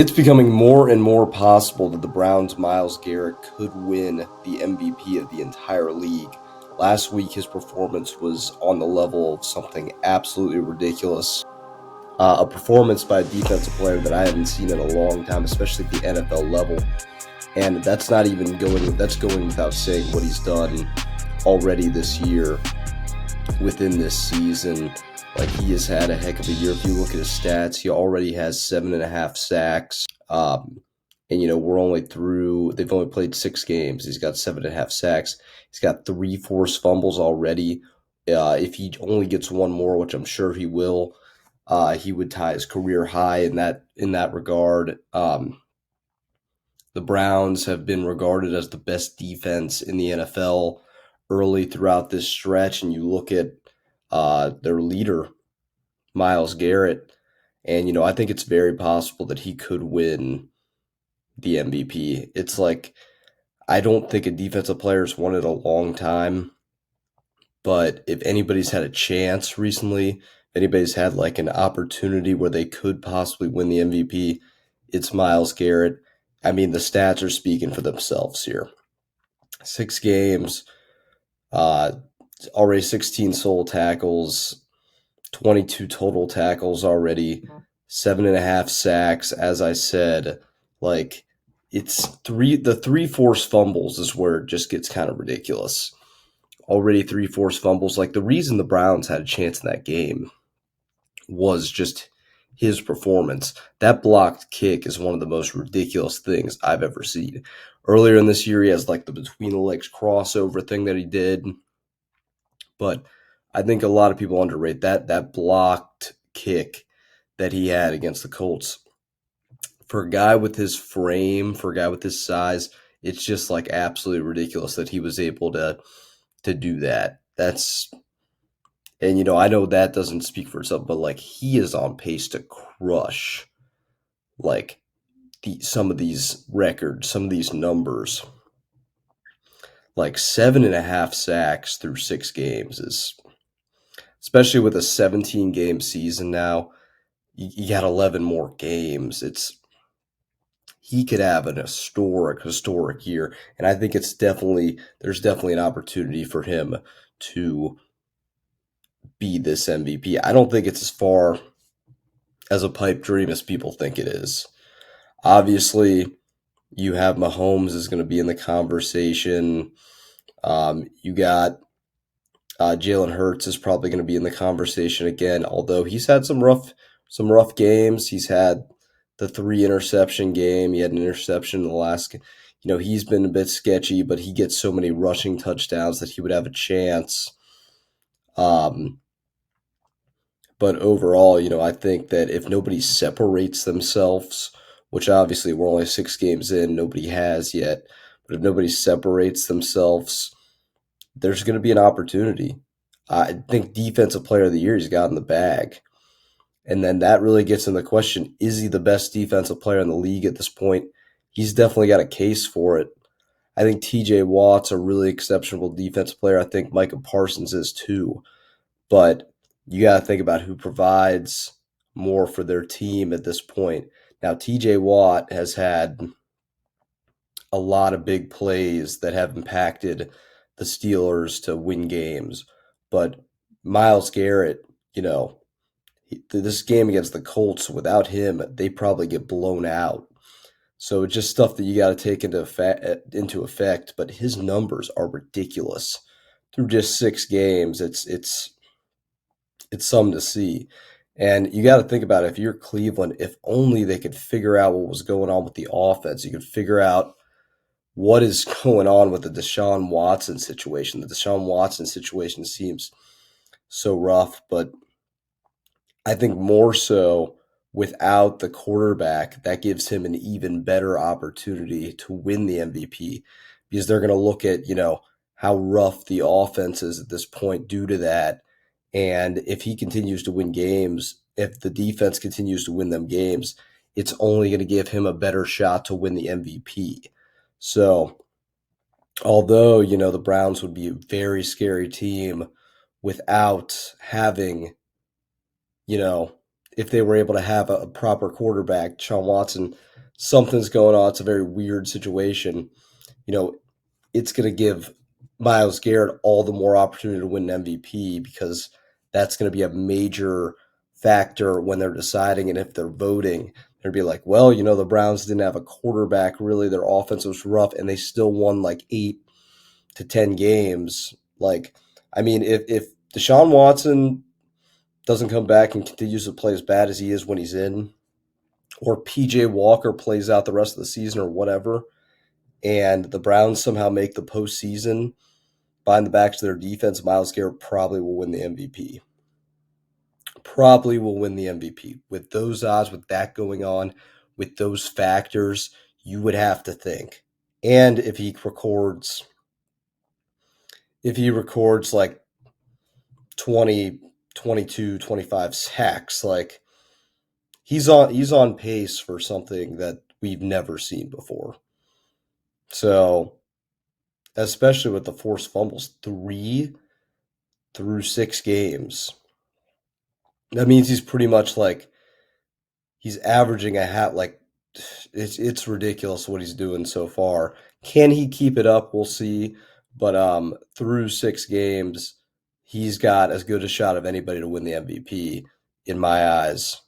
It's becoming more and more possible that the Browns' Miles Garrett could win the MVP of the entire league. Last week, his performance was on the level of something absolutely ridiculous. A performance by a defensive player that I haven't seen in a long time, especially at the NFL level. And that's going without saying what he's done already this year within this season. Like, he has had a heck of a year. If you look at his stats, he already has 7.5 sacks. And they've only played 6 games. He's got 7.5 sacks. He's got 3 forced fumbles already. If he only gets one more, which I'm sure he will, he would tie his career high in that regard. The Browns have been regarded as the best defense in the NFL early throughout this stretch, and you look at their leader, Miles Garrett, and I think it's very possible that he could win the MVP. It's like, I don't think a defensive player's won it a long time, but if anybody's had a chance recently, if anybody's had like an opportunity where they could possibly win the MVP, it's Miles Garrett. I mean, the stats are speaking for themselves here. 6 games, uh, already 16 solo tackles, 22 total tackles already, 7.5 sacks. As I said, like, the 3 forced fumbles is where it just gets kind of ridiculous. Already 3 forced fumbles. Like, the reason the Browns had a chance in that game was just his performance. That blocked kick is one of the most ridiculous things I've ever seen. Earlier in this year, he has like the between the legs crossover thing that he did, but I think a lot of people underrate that blocked kick that he had against the Colts. For a guy with his frame, for a guy with his size, it's just like absolutely ridiculous that he was able to do that. I know that doesn't speak for itself, but like, he is on pace to crush like some of these records, some of these numbers. Like, 7.5 sacks through 6 games is, especially with a 17-game season now, you got 11 more games. He could have an historic year, and I think there's definitely an opportunity for him to be this MVP. I don't think it's as far as a pipe dream as people think it is. Obviously, you have Mahomes is going to be in the conversation. You got Jalen Hurts is probably going to be in the conversation again, although he's had some rough games. He's had the 3 interception game. He had an interception in the last. He's been a bit sketchy, but he gets so many rushing touchdowns that he would have a chance. Um, but overall, I think that if nobody separates themselves, which obviously we're only 6 games in, nobody has yet, but if nobody separates themselves, there's going to be an opportunity. I think Defensive Player of the Year he's got in the bag. And then that really gets in the question, is he the best defensive player in the league at this point? He's definitely got a case for it. I think TJ Watt's a really exceptional defensive player. I think Micah Parsons is too. But you got to think about who provides more for their team at this point. Now, TJ Watt has had a lot of big plays that have impacted the Steelers to win games. But Myles Garrett, this game against the Colts, without him, they probably get blown out. So it's just stuff that you got to take into effect. But his numbers are ridiculous through just 6 games. It's something to see. And you got to think about it, if you're Cleveland, if only they could figure out what was going on with the offense. You could figure out what is going on with the Deshaun Watson situation. The Deshaun Watson situation seems so rough, but I think more so without the quarterback, that gives him an even better opportunity to win the MVP, because they're going to look at, how rough the offense is at this point due to that. And if he continues to win games, if the defense continues to win them games, it's only going to give him a better shot to win the MVP. So, although, the Browns would be a very scary team without having, you know, if they were able to have a proper quarterback, Sean Watson, something's going on. It's a very weird situation. You know, it's going to give Miles Garrett all the more opportunity to win an MVP because that's going to be a major factor when they're deciding and if they're voting. They'd be like, well, the Browns didn't have a quarterback really. Their offense was rough and they still won like 8 to 10 games. Like, I mean, if Deshaun Watson doesn't come back and continues to play as bad as he is when he's in, or PJ Walker plays out the rest of the season or whatever, and the Browns somehow make the postseason behind the backs of their defense, Myles Garrett probably will win the MVP. Probably will win the MVP. With those odds, with that going on, with those factors, you would have to think. And if he records like 20, 22, 25 sacks, like he's on pace for something that we've never seen before. So, especially with the forced fumbles, 3 through 6 games. That means he's pretty much like he's averaging a hat like it's ridiculous what he's doing so far. Can he keep it up? We'll see. But through 6 games, he's got as good a shot of anybody to win the MVP in my eyes.